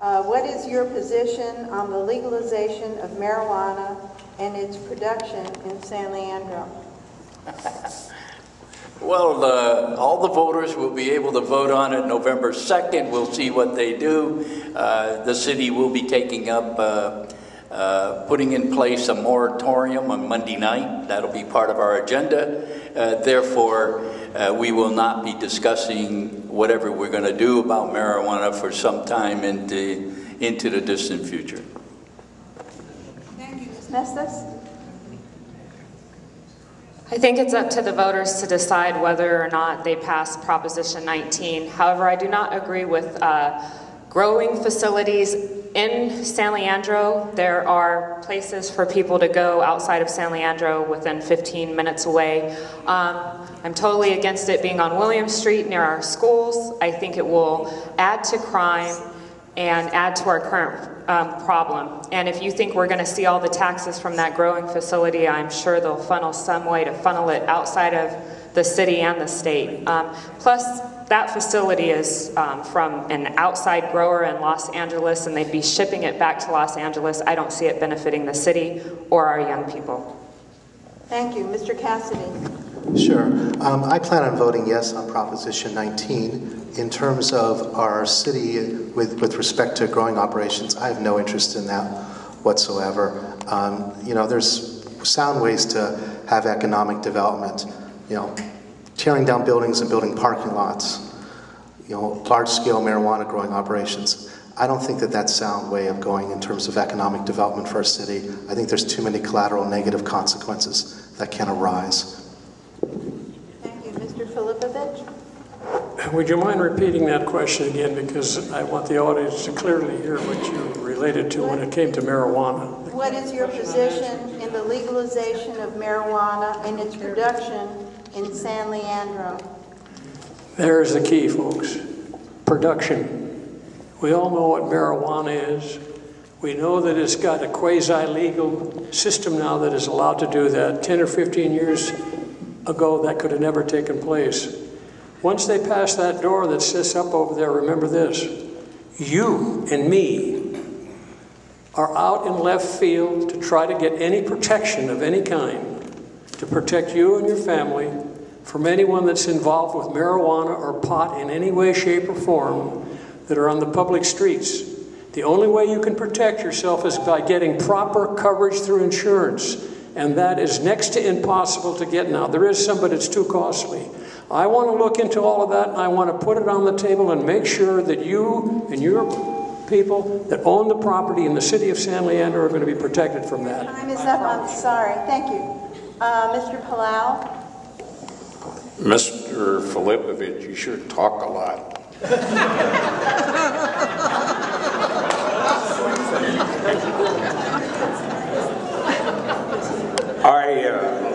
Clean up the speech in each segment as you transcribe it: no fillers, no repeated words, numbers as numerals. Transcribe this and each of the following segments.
What is your position on the legalization of marijuana and its production in San Leandro? Well, all the voters will be able to vote on it November 2nd. We'll see what they do. The city will be taking up, putting in place a moratorium on Monday night. That'll be part of our agenda. Therefore, we will not be discussing whatever we're going to do about marijuana for some time into the distant future. Thank you. Ms. Mestas? I think it's up to the voters to decide whether or not they pass Proposition 19. However, I do not agree with growing facilities in San Leandro. There are places for people to go outside of San Leandro within 15 minutes away. I'm totally against it being on William Street near our schools. I think it will add to crime and add to our current problem. And if you think we're going to see all the taxes from that growing facility, I'm sure they'll funnel some way to funnel it outside of the city and the state. Plus, that facility is from an outside grower in Los Angeles, and they'd be shipping it back to Los Angeles. I don't see it benefiting the city or our young people. Thank you. Mr. Cassidy. Sure. I plan on voting yes on Proposition 19. In terms of our city with respect to growing operations, I have no interest in that whatsoever. You know, there's sound ways to have economic development. You know, tearing down buildings and building parking lots. You know, large-scale marijuana growing operations. I don't think that that's a sound way of going in terms of economic development for our city. I think there's too many collateral negative consequences that can arise. Thank you. Mr. Filipovich? Would you mind repeating that question again, because I want the audience to clearly hear what you related to when it came to marijuana. What is your position in the legalization of marijuana and its production in San Leandro? There's the key, folks. Production. We all know what marijuana is. We know that it's got a quasi-legal system now that is allowed to do that. 10 or 15 years ago, that could have never taken place. Once they pass that door that sits up over there, remember this. You and me are out in left field to try to get any protection of any kind to protect you and your family from anyone that's involved with marijuana or pot in any way, shape, or form that are on the public streets. The only way you can protect yourself is by getting proper coverage through insurance, and that is next to impossible to get now. There is some, but it's too costly. I want to look into all of that, and I want to put it on the table and make sure that you and your people that own the property in the city of San Leandro are going to be protected from that. Time is up. I'm sorry. Thank you. Mr. Palau? Mr. Filipovich, you sure talk a lot.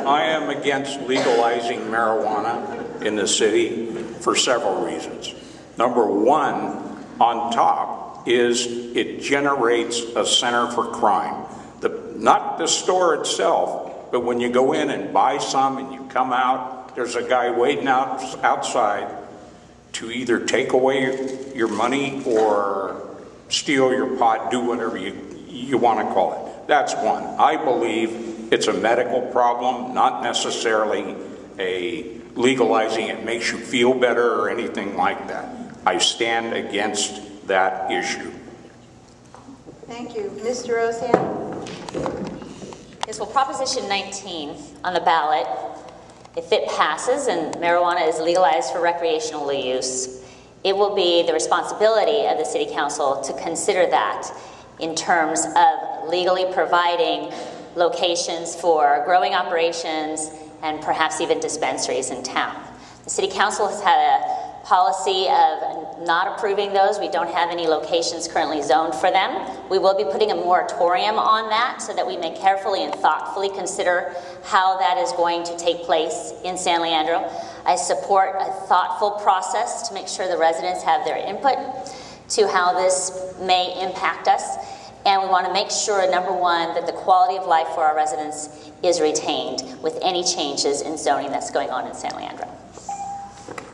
I am against legalizing marijuana in the city for several reasons. Number one, on top, is it generates a center for crime. Not the store itself, but when you go in and buy some and you come out, there's a guy waiting outside to either take away your money or steal your pot, do whatever you want to call it. That's one. I believe it's a medical problem, not necessarily a legalizing it makes you feel better or anything like that. I stand against that issue. Thank you. Ms. Starosciak? Yes, well, Proposition 19 on the ballot, if it passes and marijuana is legalized for recreational use, it will be the responsibility of the City Council to consider that in terms of legally providing locations for growing operations and perhaps even dispensaries in town. The City Council has had a policy of not approving those. We don't have any locations currently zoned for them. We will be putting a moratorium on that so that we may carefully and thoughtfully consider how that is going to take place in San Leandro. I support a thoughtful process to make sure the residents have their input to how this may impact us. And we want to make sure, number one, that the quality of life for our residents is retained with any changes in zoning that's going on in San Leandro.